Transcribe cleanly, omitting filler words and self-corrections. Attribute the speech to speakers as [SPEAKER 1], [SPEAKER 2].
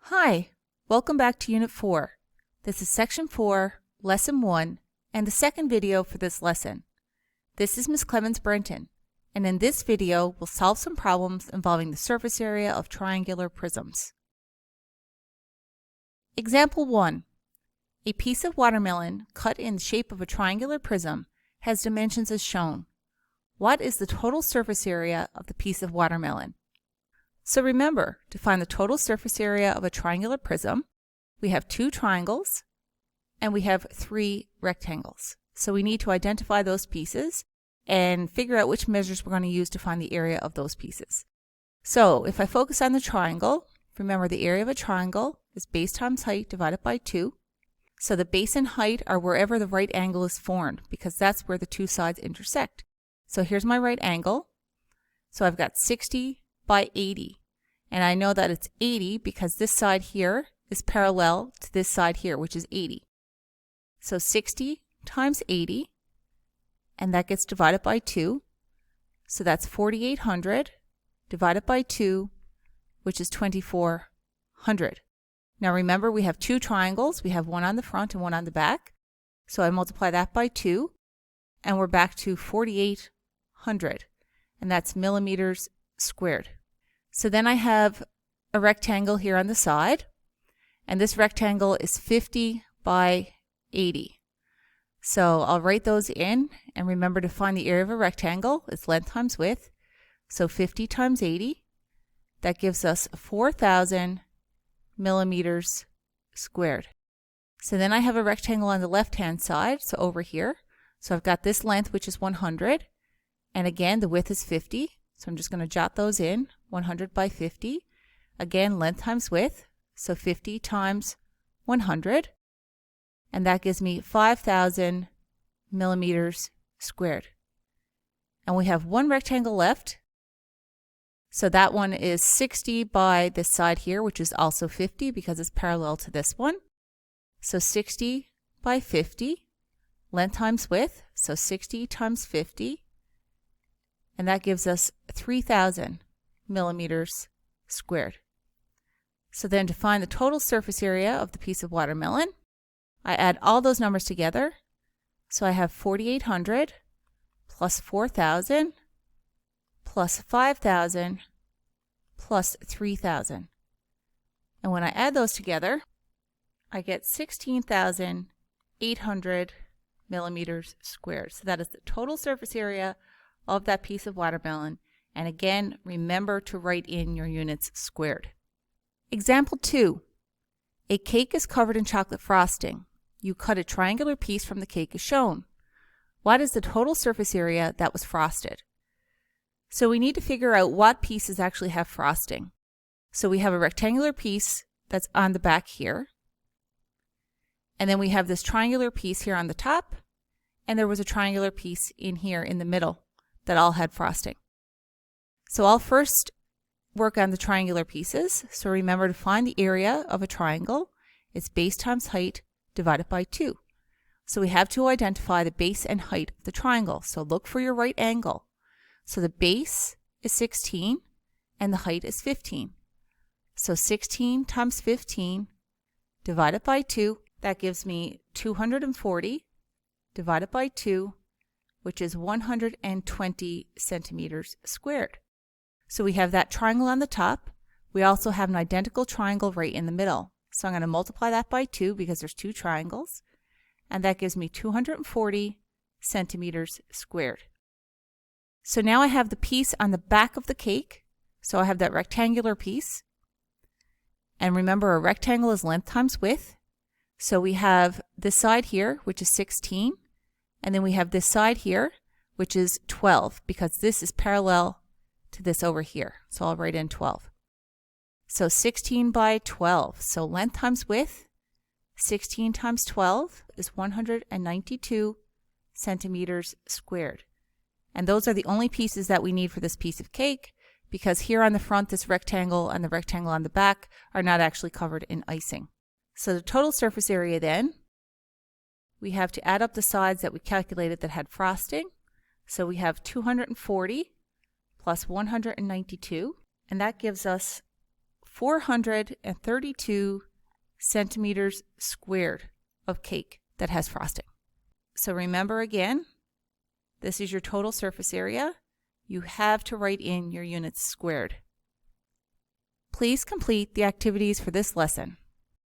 [SPEAKER 1] Hi, welcome back to Unit 4. This is Section 4, Lesson 1, and the second video for this lesson. This is Ms. Clemens-Brenton, and in this video we'll solve some problems involving the surface area of triangular prisms. Example 1. A piece of watermelon cut in the shape of a triangular prism has dimensions as shown. What is the total surface area of the piece of watermelon? So remember, to find the total surface area of a triangular prism, we have two triangles and we have three rectangles. So we need to identify those pieces and figure out which measures we're going to use to find the area of those pieces. So if I focus on the triangle, remember the area of a triangle is base times height divided by 2. So the base and height are wherever the right angle is formed because that's where the two sides intersect. So here's my right angle. So I've got 60 by 80. And I know that it's 80 because this side here is parallel to this side here, which is 80. So 60 times 80, and that gets divided by 2. So that's 4,800 divided by 2, which is 2,400. Now remember, we have two triangles. We have one on the front and one on the back. So I multiply that by 2, and we're back to 4,800, and that's millimeters squared. So then I have a rectangle here on the side, and this rectangle is 50 by 80. So I'll write those in, and remember to find the area of a rectangle. It's length times width. So 50 times 80, that gives us 4,000 millimeters squared. So then I have a rectangle on the left-hand side, so over here. So I've got this length, which is 100, and again, the width is 50. So I'm just going to jot those in, 100 by 50. Again, length times width, so 50 times 100. And that gives me 5,000 millimeters squared. And we have one rectangle left. So that one is 60 by this side here, which is also 50 because it's parallel to this one. So 60 by 50, length times width, so 60 times 50. And that gives us 3,000 millimeters squared. So then to find the total surface area of the piece of watermelon, I add all those numbers together. So I have 4,800 plus 4,000 plus 5,000 plus 3,000. And when I add those together, I get 16,800 millimeters squared. So that is the total surface area of that piece of watermelon. And again, remember to write in your units squared. Example 2. A cake is covered in chocolate frosting. You cut a triangular piece from the cake as shown. What is the total surface area that was frosted? So we need to figure out what pieces actually have frosting. So we have a rectangular piece that's on the back here. And then we have this triangular piece here on the top. And there was a triangular piece in here in the middle that all had frosting. So I'll first work on the triangular pieces. So remember to find the area of a triangle. It's base times height divided by 2. So we have to identify the base and height of the triangle. So look for your right angle. So the base is 16 and the height is 15. So 16 times 15 divided by 2, that gives me 240 divided by 2, which is 120 centimeters squared. So we have that triangle on the top. We also have an identical triangle right in the middle. So I'm going to multiply that by 2 because there's two triangles. And that gives me 240 centimeters squared. So now I have the piece on the back of the cake. So I have that rectangular piece. And remember, a rectangle is length times width. So we have this side here, which is 16. And then we have this side here, which is 12, because this is parallel to this over here. So I'll write in 12. So 16 by 12. So length times width, 16 times 12 is 192 centimeters squared. And those are the only pieces that we need for this piece of cake, because here on the front, this rectangle and the rectangle on the back are not actually covered in icing. So the total surface area then, we have to add up the sides that we calculated that had frosting. So we have 240 plus 192, and that gives us 432 centimeters squared of cake that has frosting. So remember again, this is your total surface area. You have to write in your units squared. Please complete the activities for this lesson.